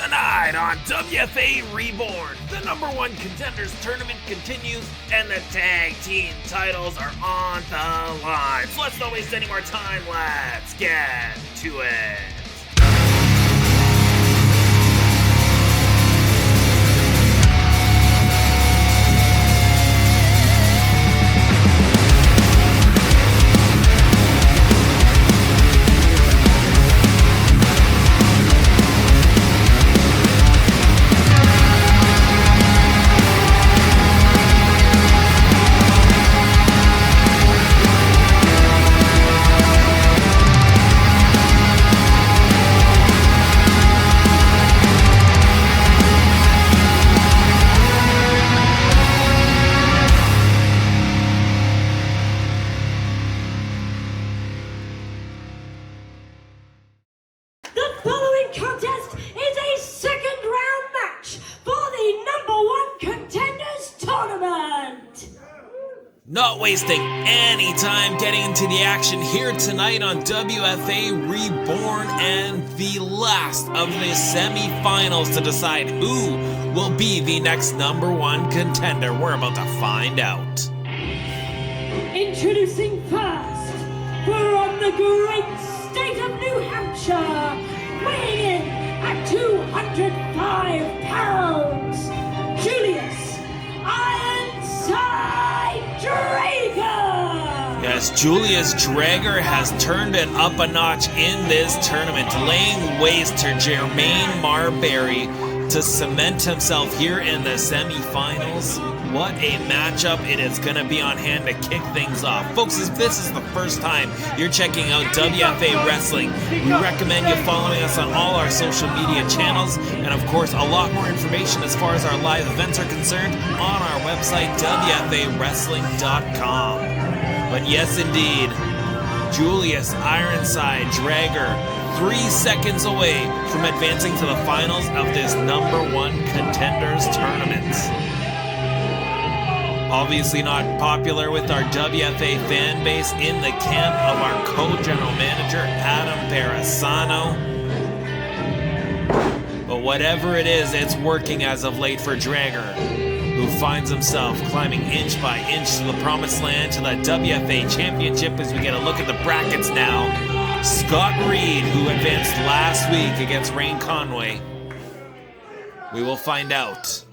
Tonight on WFA Reborn, the #1 Contenders tournament continues and the tag team titles are on the line. So let's not waste any more time, let's get to it. Not wasting any time getting into the action here tonight on WFA Reborn and the last of the semi-finals to decide who will be the next #1 contender. We're about to find out. Introducing first, from the great state of New Hampshire, weighing in at 205 pounds, Julius Draeger! Yes, Julius Draeger has turned it up a notch in this tournament, laying waste to Jermaine Marbury to cement himself here in the semifinals. What a matchup it is going to be on hand to kick things off. Folks, if this is the first time you're checking out WFA Wrestling, we recommend you following us on all our social media channels, and of course, a lot more information as far as our live events are concerned on our website, WFAWrestling.com. But yes, indeed, Julius Ironside Draeger, 3 seconds away from advancing to the finals of this #1 Contenders tournament. Obviously not popular with our WFA fan base in the camp of our co-general manager, Adam Parasano. But whatever it is, it's working as of late for Draeger, who finds himself climbing inch by inch to the promised land, to the WFA Championship as we get a look at the brackets now. Scott Reed, who advanced last week against Rain Conway. We will find out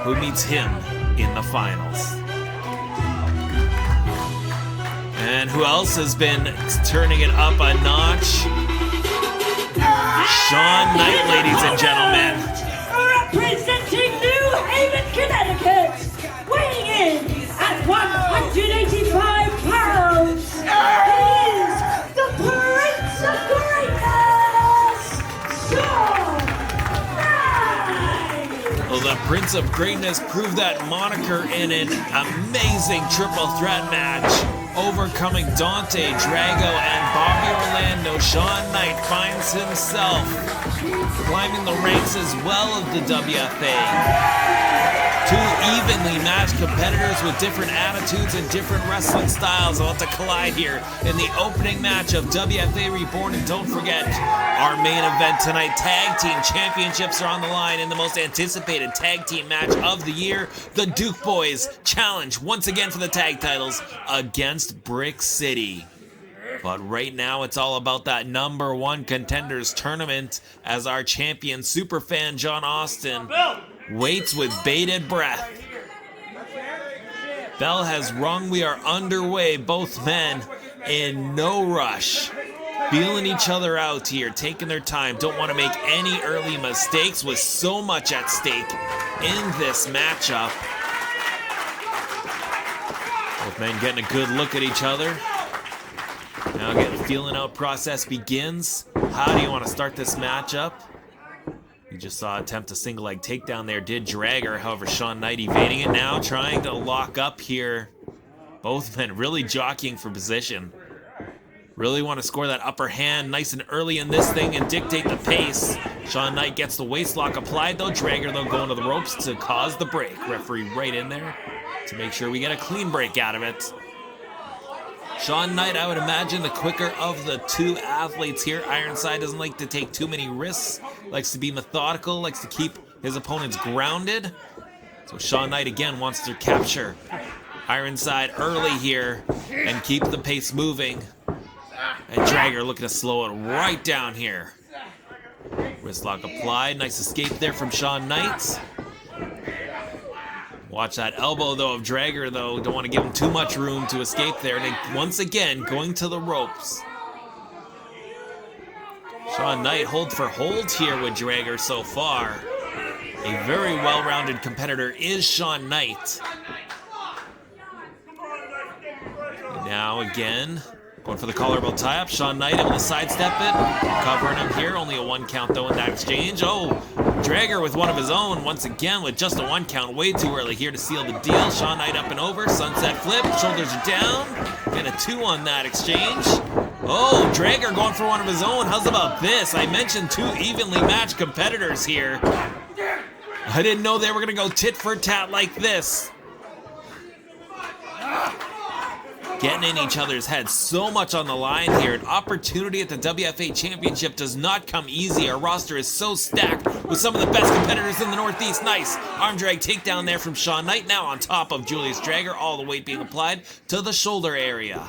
who meets him in the finals. And who else has been turning it up a notch? Shawn Knyte, ladies and gentlemen. Representing New Haven, Connecticut, weighing in at 185 pounds, he is the Prince of Greatness, Shawn Knyte! Well, the Prince of Greatness proved that moniker in an amazing triple threat match, overcoming Dante Drago and Bobby Orlando. Shawn Knyte finds himself climbing the ranks as well of the WFA. Two evenly matched competitors with different attitudes and different wrestling styles about to collide here in the opening match of WFA Reborn. And don't forget, our main event tonight, tag team championships are on the line in the most anticipated tag team match of the year. The Duke Boys challenge once again for the tag titles against Brick City. But right now, it's all about that #1 Contenders tournament as our champion superfan John Austin waits with bated breath. Bell has rung. We are underway. Both men in no rush, feeling each other out here, taking their time. Don't want to make any early mistakes with so much at stake in this matchup. Both men getting a good look at each other. Now again, the feeling out process begins. How do you want to start this matchup? You just saw attempt a single leg takedown there, did Draeger. However, Shawn Knyte evading it now, trying to lock up here. Both men really jockeying for position. Really want to score that upper hand nice and early in this thing and dictate the pace. Shawn Knyte gets the waist lock applied though. Draeger though going to the ropes to cause the break. Referee right in there to make sure we get a clean break out of it. Shawn Knyte, I would imagine, the quicker of the two athletes here. Ironside doesn't like to take too many risks, likes to be methodical, likes to keep his opponents grounded. So Shawn Knyte again wants to capture Ironside early here and keep the pace moving. And Draeger looking to slow it right down here. Wrist lock applied. Nice escape there from Shawn Knyte. Watch that elbow, though, of Draeger, though. Don't want to give him too much room to escape there. And once again, going to the ropes. Shawn Knyte hold for hold here with Draeger so far. A very well-rounded competitor is Shawn Knyte. And now again, going for the collarbone tie-up. Shawn Knyte able to sidestep it. Covering him here. Only a 1 count, though, in that exchange. Oh, Draeger with one of his own once again with just a 1 count. Way too early here to seal the deal. Shawn Knyte up and over. Sunset flip. Shoulders are down. And a 2 on that exchange. Oh, Draeger going for one of his own. How's about this? I mentioned 2 evenly matched competitors here. I didn't know they were going to go tit for tat like this. Getting in each other's heads. So much on the line here. An opportunity at the WFA Championship does not come easy. Our roster is so stacked with some of the best competitors in the Northeast. Nice arm drag takedown there from Shawn Knyte. Now on top of Julius Draeger. All the weight being applied to the shoulder area.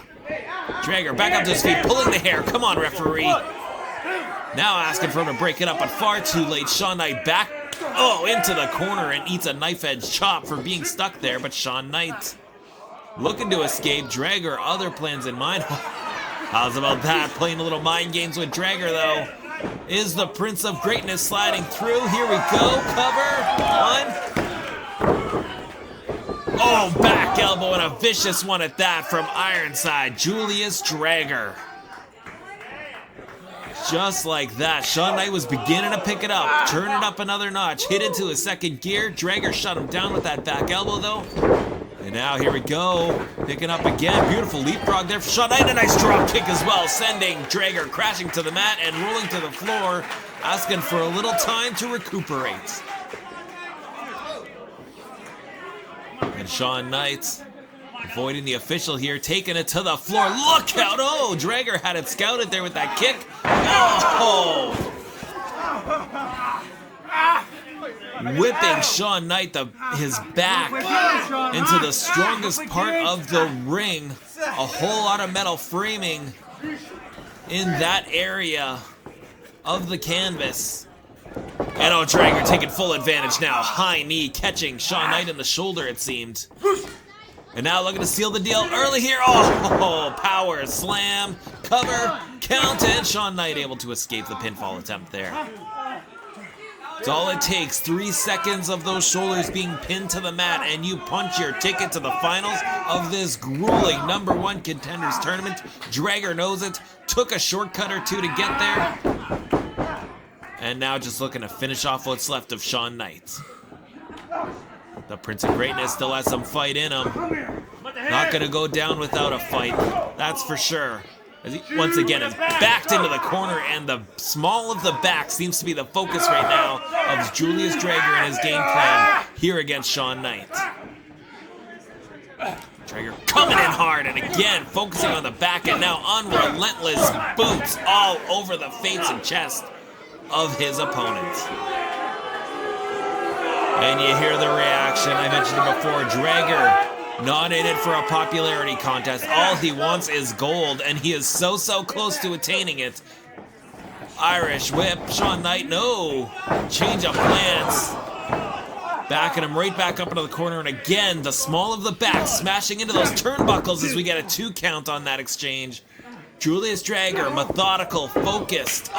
Draeger back up to his feet, pulling the hair. Come on, referee. Now asking for him to break it up, but far too late. Shawn Knyte back, into the corner and eats a knife edge chop for being stuck there, but Shawn Knyte looking to escape. Draeger, other plans in mind. How's about that? Playing a little mind games with Draeger, though. Is the Prince of Greatness sliding through? Here we go. Cover. 1. Oh, back elbow and a vicious one at that from Ironside. Julius Draeger. Just like that. Shawn Knyte was beginning to pick it up. Turn it up another notch. Hit into his second gear. Draeger shut him down with that back elbow, though. And now here we go, picking up again. Beautiful leapfrog there for Shawn Knyte. A nice drop kick as well, sending Draeger crashing to the mat and rolling to the floor, asking for a little time to recuperate. And Shawn Knyte avoiding the official here, taking it to the floor. Look out! Oh, Draeger had it scouted there with that kick. Oh! Whipping Shawn Knyte his back into the strongest part of the ring. A whole lot of metal framing in that area of the canvas. And Draeger taking full advantage now. High knee catching Shawn Knyte in the shoulder, it seemed. And now looking to seal the deal early here. Oh, power slam, cover, count, and Shawn Knyte able to escape the pinfall attempt there. It's all it takes, 3 seconds of those shoulders being pinned to the mat, and you punch your ticket to the finals of this grueling #1 Contenders tournament. Draeger knows it, took a shortcut or 2 to get there. And now just looking to finish off what's left of Shawn Knyte. The Prince of Greatness still has some fight in him. Not going to go down without a fight, that's for sure. As he once again is backed into the corner, and the small of the back seems to be the focus right now of Julius Draeger and his game plan here against Shawn Knyte. Draeger coming in hard, and again focusing on the back, and now unrelentless boots all over the face and chest of his opponent. And you hear the reaction. I mentioned it before. Draeger not in it for a popularity contest. All he wants is gold, and he is so close to attaining it. Irish whip. Shawn Knyte, no. Change of plans. Backing him right back up into the corner, and again, the small of the back smashing into those turnbuckles as we get a 2 count on that exchange. Julius Draeger, methodical, focused.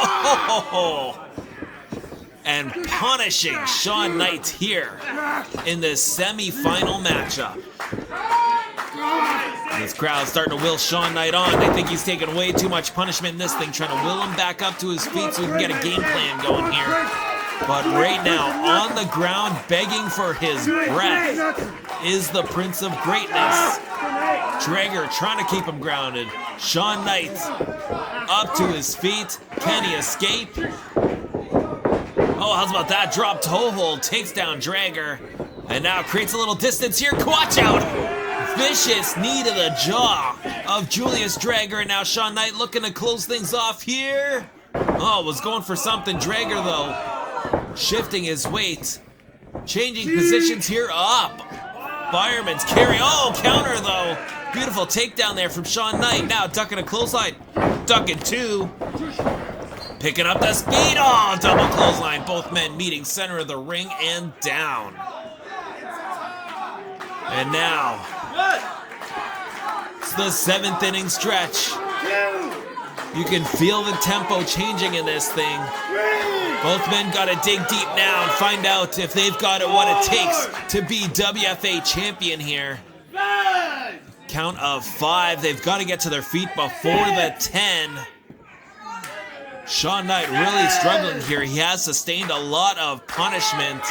And punishing Shawn Knyte here in this semi-final matchup. This crowd's starting to will Shawn Knyte on. They think he's taking way too much punishment in this thing, trying to will him back up to his feet so we can get a game plan going here. But right now, on the ground, begging for his breath, is the Prince of Greatness. Draeger trying to keep him grounded. Shawn Knyte up to his feet. Can he escape? Oh, how's about that? Drop toe hold, takes down Draeger, and now creates a little distance here. Watch out! Vicious knee to the jaw. of Julius Draeger, and now Shawn Knyte looking to close things off here. Oh, was going for something. Draeger, though, shifting his weight, changing positions here up. Fireman's carry. Oh, counter, though. Beautiful takedown there from Shawn Knyte. Now ducking a clothesline. Ducking two. Picking up the speed. Oh, double clothesline. Both men meeting center of the ring and down. And now, it's the 7th inning stretch. You can feel the tempo changing in this thing. Both men got to dig deep now and find out if they've got it what it takes to be WFA champion here. Count of 5. They've got to get to their feet before the 10. Shawn Knyte really struggling here. He has sustained a lot of punishment,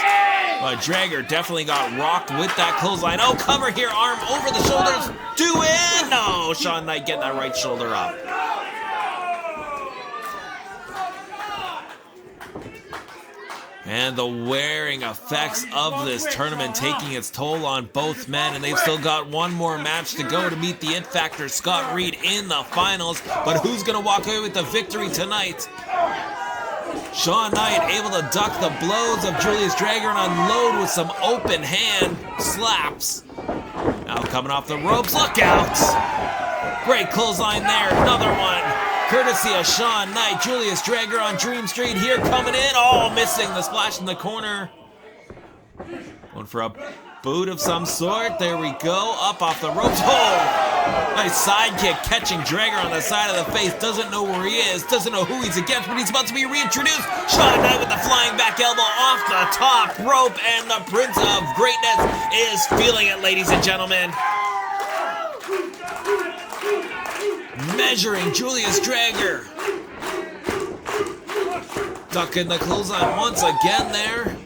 but Draeger definitely got rocked with that clothesline. Oh, cover here, arm over the shoulders. Do it! No, Shawn Knyte getting that right shoulder up. And the wearing effects of this tournament taking its toll on both men, and they've still got one more match to go to meet the It Factor, Scott Reed, in the finals. But who's going to walk away with the victory tonight? Shawn Knyte able to duck the blows of Julius Draeger and unload with some open hand slaps. Now coming off the ropes, look out! Great clothesline there, another one. Courtesy of Shawn Knyte. Julius Draeger on Dream Street here coming in. Oh, missing the splash in the corner. Going for a boot of some sort. There we go. Up off the ropes. Oh! Nice sidekick catching Draeger on the side of the face. Doesn't know where he is. Doesn't know who he's against, but he's about to be reintroduced. Shawn Knyte with the flying back elbow off the top rope, and the Prince of Greatness is feeling it, ladies and gentlemen. Measuring Julius Draeger. Ducking the clothesline once again there.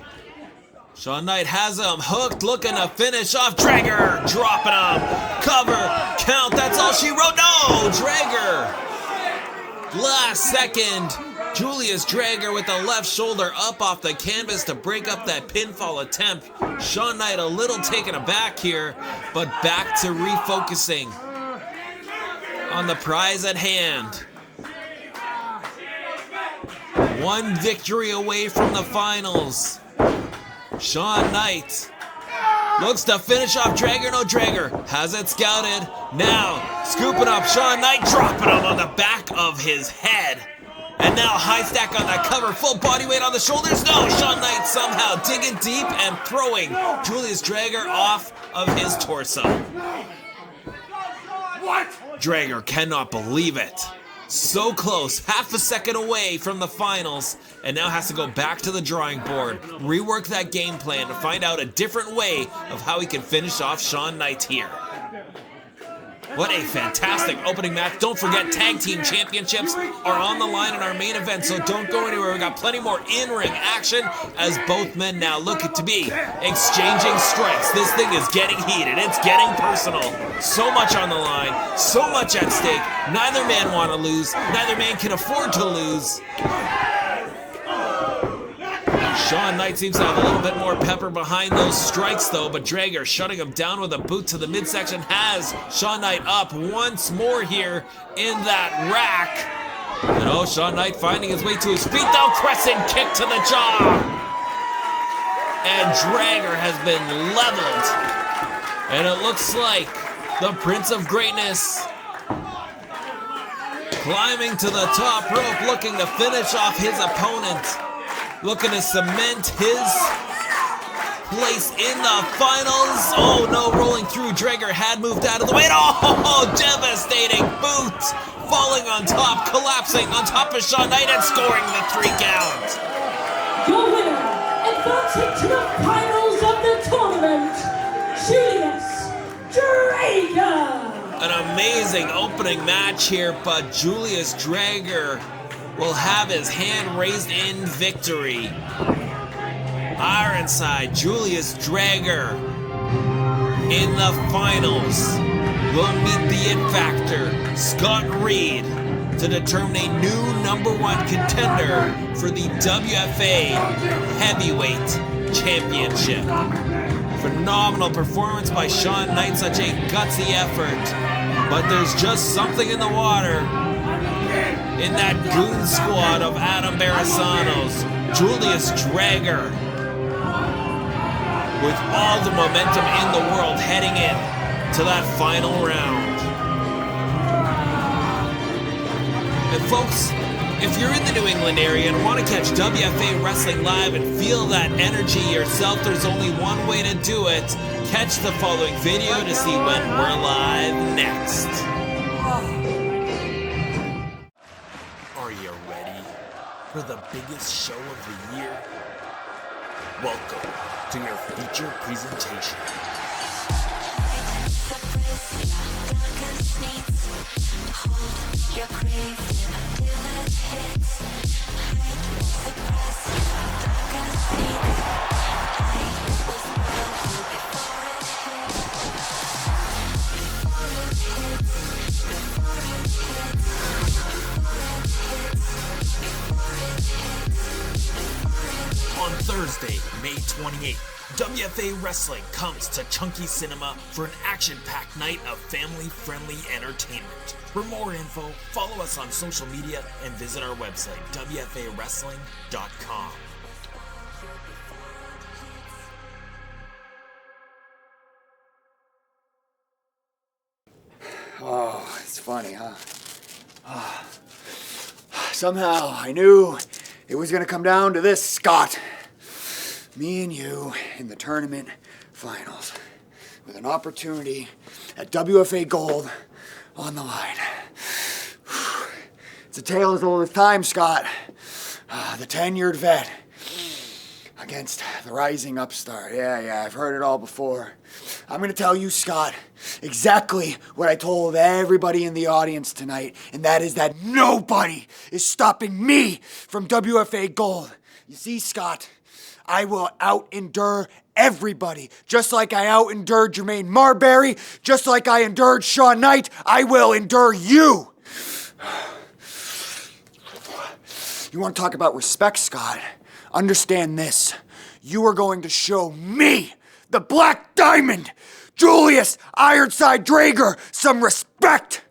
Shawn Knyte has him hooked, looking to finish off Draeger. Dropping him. Cover. Count. That's all she wrote. No! Draeger. Last second. Julius Draeger with the left shoulder up off the canvas to break up that pinfall attempt. Shawn Knyte a little taken aback here, but back to refocusing on the prize at hand. One victory away from the finals. Shawn Knyte looks to finish off Draeger. No, Draeger has it scouted. Now scooping up Shawn Knyte, dropping him on the back of his head. And now high stack on that cover, full body weight on the shoulders. No, Shawn Knyte somehow digging deep and throwing Julius Draeger off of his torso. What? Draeger cannot believe it. So close, half a second away from the finals, and now has to go back to the drawing board, rework that game plan to find out a different way of how he can finish off Shawn Knyte here. What a fantastic opening match. Don't forget, tag team championships are on the line in our main event, so don't go anywhere. We got plenty more in-ring action as both men now look to be exchanging strikes. This thing is getting heated. It's getting personal. So much on the line, so much at stake. Neither man want to lose. Neither man can afford to lose. Shawn Knyte seems to have a little bit more pepper behind those strikes, though, but Draeger shutting him down with a boot to the midsection has Shawn Knyte up once more here in that rack. And oh, Shawn Knyte finding his way to his feet, though, crescent kick to the jaw. And Draeger has been leveled. And it looks like the Prince of Greatness climbing to the top rope, looking to finish off his opponent. Looking to cement his place in the finals. Oh no, rolling through. Draeger had moved out of the way. Oh, devastating boot. Falling on top, collapsing on top of Shawn Knyte and scoring the 3 count. Your winner, advancing to the finals of the tournament, Julius Draeger. An amazing opening match here, but Julius Draeger will have his hand raised in victory. Ironside, Julius Draeger in the finals will meet the It Factor, Scott Reed, to determine a new #1 contender for the WFA Heavyweight Championship. Phenomenal performance by Shawn Knyte, such a gutsy effort. But there's just something in the water. In that goon squad of Adam Barasanos, Julius Draeger, with all the momentum in the world heading in to that final round. And folks, if you're in the New England area and want to catch WFA Wrestling live and feel that energy yourself, there's only one way to do it. Catch the following video to see when we're live next. Are you ready for the biggest show of the year? Welcome to your feature presentation. On Thursday, May 28th, WFA Wrestling comes to Chunky Cinema for an action-packed night of family-friendly entertainment. For more info, follow us on social media and visit our website, WFAWrestling.com. Oh, it's funny, huh? Somehow I knew it was going to come down to this, Scott. Me and you in the tournament finals with an opportunity at WFA Gold on the line. It's a tale as old as time, Scott. The tenured vet against the rising upstart. Yeah, I've heard it all before. I'm going to tell you, Scott, exactly what I told everybody in the audience tonight, and that is that nobody is stopping me from WFA Gold. You see, Scott, I will out-endure everybody. Just like I out-endured Jermaine Marbury, just like I endured Shawn Knight, I will endure you. You want to talk about respect, Scott? Understand this. You are going to show me, the Black Diamond, Julius Ironside Draeger, some respect.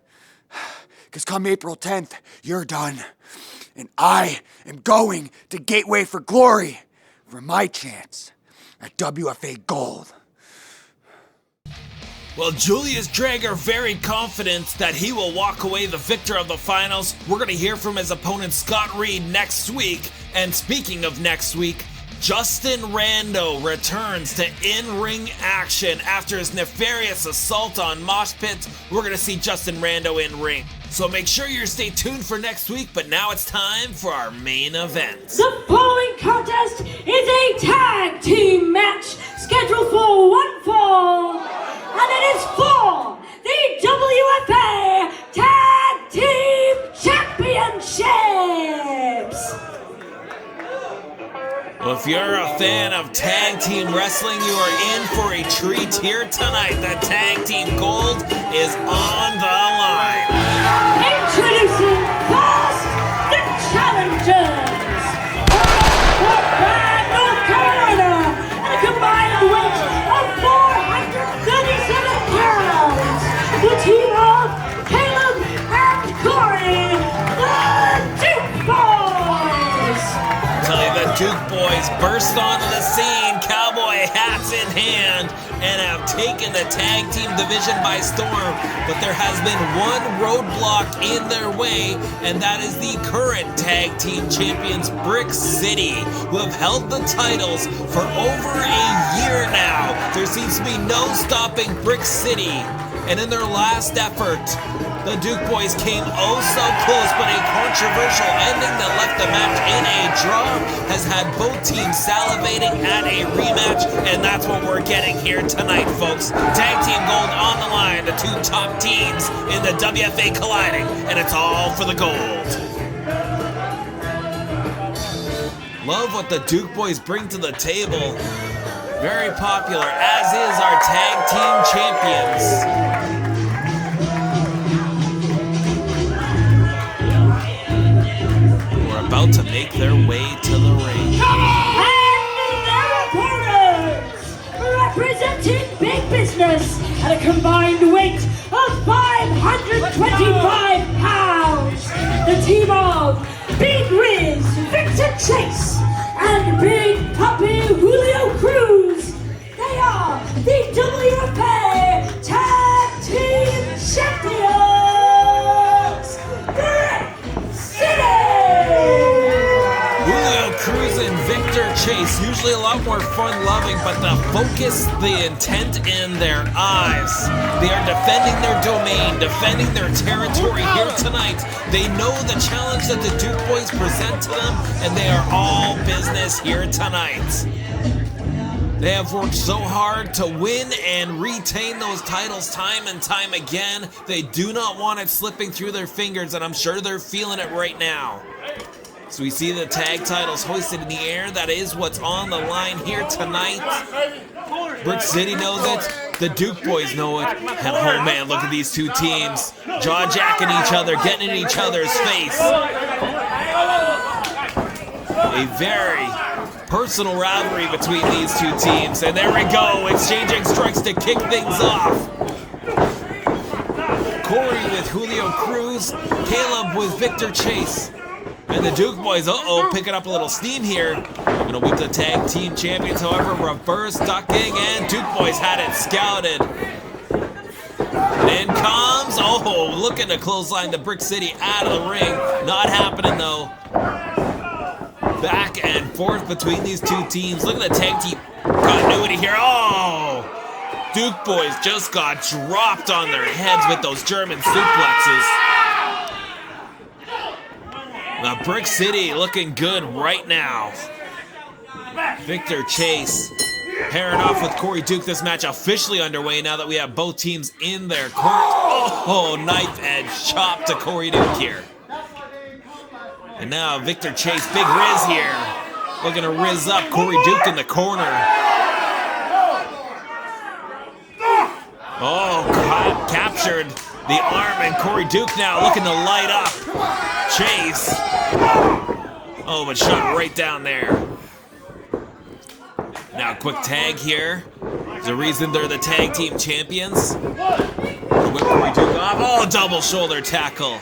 Because come April 10th, you're done. And I am going to Gateway for Glory for my chance at WFA Gold. Well, Julius Draeger very confident that he will walk away the victor of the finals. We're going to hear from his opponent Scott Reed next week. And speaking of next week, Justin Rando returns to in-ring action after his nefarious assault on Mosh Pit. We're going to see Justin Rando in ring. So make sure you stay tuned for next week, but now it's time for our main event. The following contest is a tag team match scheduled for one fall, and it is for the WFA Tag Team Championships. Well, if you're a fan of tag team wrestling, you are in for a treat here tonight. The tag team gold is on the line. Introducing first, the challengers. From North Carolina, and a combined weight of 437 pounds. The team of Caleb and Corey, the Duke Boys. Tell you, the Duke Boys burst onto the scene, cowboy hats in hand, and have taken the tag team division by storm. But there has been one roadblock in their way, and that is the current tag team champions, Brick City, who have held the titles for over a year now. There seems to be no stopping Brick City. And in their last effort, the Duke Boys came oh so close, but a controversial ending that left the match in a draw has had both teams salivating at a rematch, and that's what we're getting here tonight, folks. Tag Team Gold on the line, the two top teams in the WFA colliding, and it's all for the gold. Love what the Duke Boys bring to the table. Very popular, as is our tag team champions. We're about to make their way to the ring. And their opponents, representing Big Business at a combined weight of 500 Victor Chase, usually a lot more fun-loving, but the focus, the intent in their eyes. They are defending their domain, defending their territory here tonight. They know the challenge that the Duke boys present to them, and they are all business here tonight. They have worked so hard to win and retain those titles time and time again. They do not want it slipping through their fingers, and I'm sure they're feeling it right now. So we see the tag titles hoisted in the air. That is what's on the line here tonight. Brick City knows it. The Duke boys know it. And oh man, look at these two teams. Jaw-jacking each other, getting in each other's face. A very personal rivalry between these two teams. And there we go, exchanging strikes to kick things off. Corey with Julio Cruz, Caleb with Victor Chase. And the Duke boys, picking up a little steam here. Gonna whip the tag team champions, however, reverse ducking, and Duke boys had it scouted. And in comes, looking to clothesline the Brick City out of the ring. Not happening though. Back and forth between these two teams. Look at the tag team continuity here. Duke boys just got dropped on their heads with those German suplexes. The Brick City looking good right now. Victor Chase pairing off with Corey Duke. This match officially underway now that we have both teams in their court. Knife edge chop to Corey Duke here. And now Victor Chase, big Riz here. Looking to Riz up Corey Duke in the corner. Captured the arm, and Corey Duke now looking to light up Chase. But shot right down there. Now quick tag here. There's a reason they're the tag team champions. Whip Corey Duke off. Double shoulder tackle.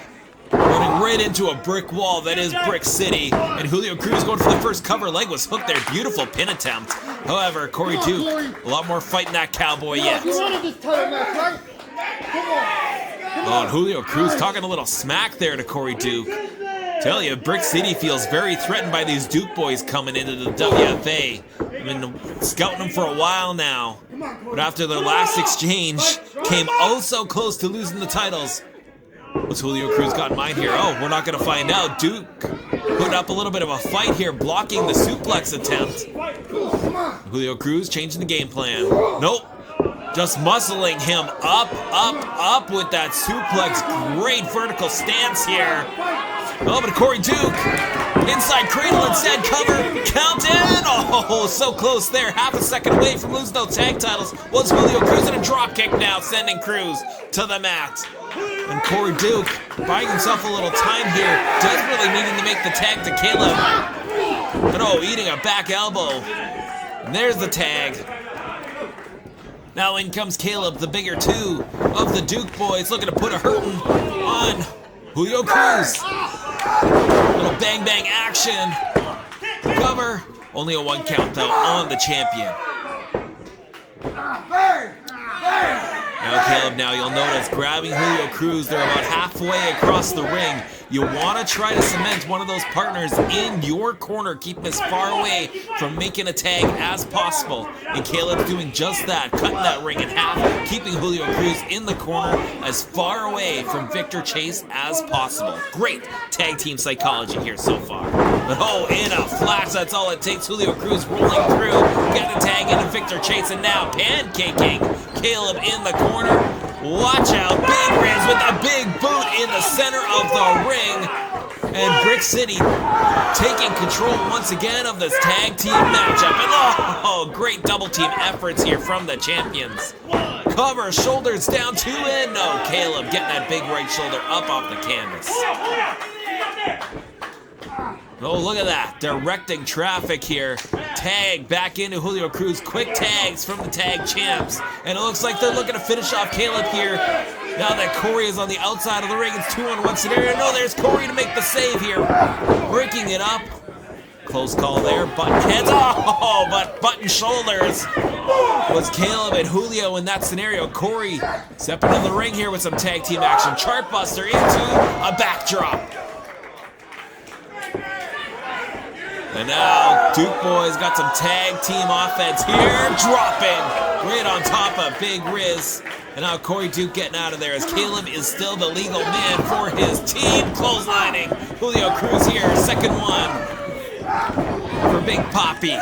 Running right into a brick wall. That is Brick City. And Julio Cruz going for the first cover leg was hooked there. Beautiful pin attempt. However, Corey Duke, a lot more fight in that cowboy yet. And Julio Cruz talking a little smack there to Corey Duke. Tell you, Brick City feels very threatened by these Duke boys coming into the WFA. I've been scouting them for a while now. But after their last exchange, came so close to losing the titles. What's Julio Cruz got in mind here? We're not going to find out. Duke putting up a little bit of a fight here, blocking the suplex attempt. Julio Cruz changing the game plan. Nope. Just muscling him up with that suplex. Great vertical stance here. But Corey Duke, inside cradle instead, cover, count in. So close there. Half a second away from losing those tag titles. Was Julio Cruz in a drop kick now, sending Cruz to the mat. And Corey Duke buying himself a little time here, desperately needing to make the tag to Caleb. And eating a back elbow. And there's the tag. Now in comes Caleb, the bigger two of the Duke boys, looking to put a hurting on Julio Cruz. Little bang bang action. Cover. Only a 1 count though on the champion. Now Caleb, you'll notice, grabbing Julio Cruz. They're about halfway across the ring. You want to try to cement one of those partners in your corner, keep him as far away from making a tag as possible. And Caleb's doing just that, cutting that ring in half, keeping Julio Cruz in the corner as far away from Victor Chase as possible. Great tag team psychology here so far. But in a flash, that's all it takes. Julio Cruz rolling through, get the tag into Victor Chase, and now pancaking Caleb in the corner. Watch out, Big Riz with a big boot in the center of the ring. And Brick City taking control once again of this tag team matchup. And great double team efforts here from the champions. Cover, shoulders down, 2 in. No, Caleb getting that big right shoulder up off the canvas. Look at that, directing traffic here. Tag back into Julio Cruz. Quick tags from the tag champs. And it looks like they're looking to finish off Caleb here. Now that Corey is on the outside of the ring, it's 2-on-1 scenario. No, there's Corey to make the save here. Breaking it up. Close call there, button heads. But button shoulders was Caleb and Julio in that scenario. Corey stepping in the ring here with some tag team action. Chartbuster into a backdrop. And now Duke Boys got some tag team offense here, dropping right on top of Big Riz. And now Corey Duke getting out of there as Caleb is still the legal man for his team. Clotheslining Julio Cruz here, second one for Big Papi.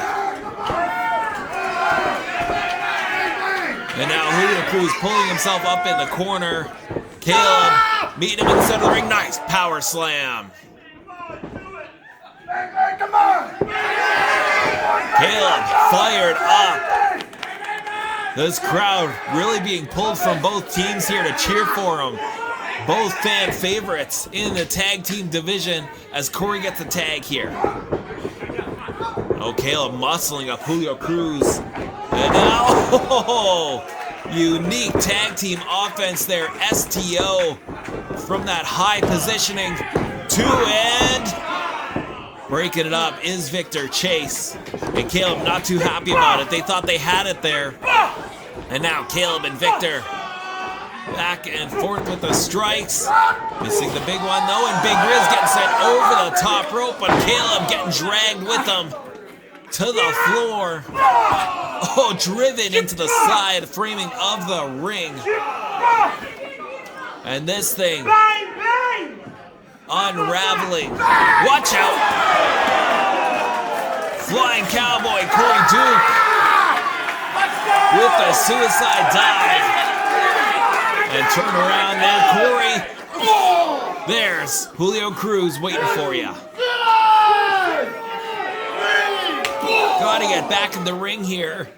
And now Julio Cruz pulling himself up in the corner. Caleb meeting him in the center of the ring. Nice power slam. Caleb fired up. This crowd really being pulled from both teams here to cheer for him. Both fan favorites in the tag team division as Corey gets a tag here. Oh, Caleb muscling up Julio Cruz. And now, unique tag team offense there. STO from that high positioning to end. Breaking it up is Victor Chase. And Caleb not too happy about it. They thought they had it there. And now Caleb and Victor back and forth with the strikes. Missing the big one though, and Big Riz getting sent over the top rope, but Caleb getting dragged with him to the floor. Oh, driven into the side framing of the ring. And this thing unraveling. Watch out! Flying Cowboy Corey Duke with the suicide dive. And turn around there, Corey. There's Julio Cruz waiting for you. Gotta get back in the ring here.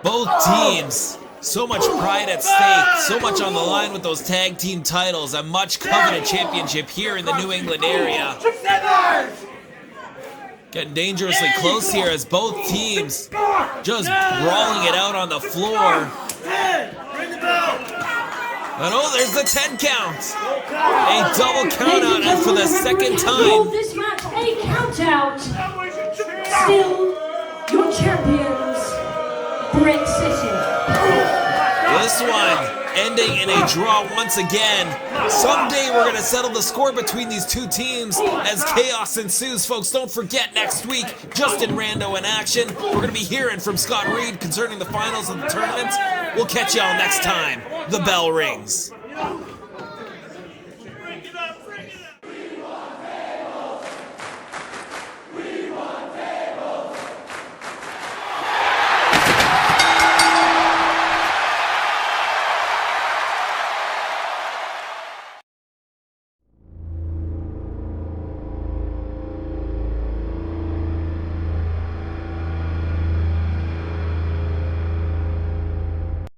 Both teams, so much pride at stake, so much on the line with those tag team titles, a much coveted championship here in the New England area. Getting dangerously close here as both teams just brawling it out on the floor. And oh, there's the 10 count. A double count out, and for the second time. This match a count out. Still, your champions, Brick City. This one ending in a draw once again. Someday we're going to settle the score between these two teams as chaos ensues, folks. Don't forget, next week, Justin Rando in action. We're going to be hearing from Scott Reed concerning the finals of the tournament. We'll catch y'all next time. The bell rings.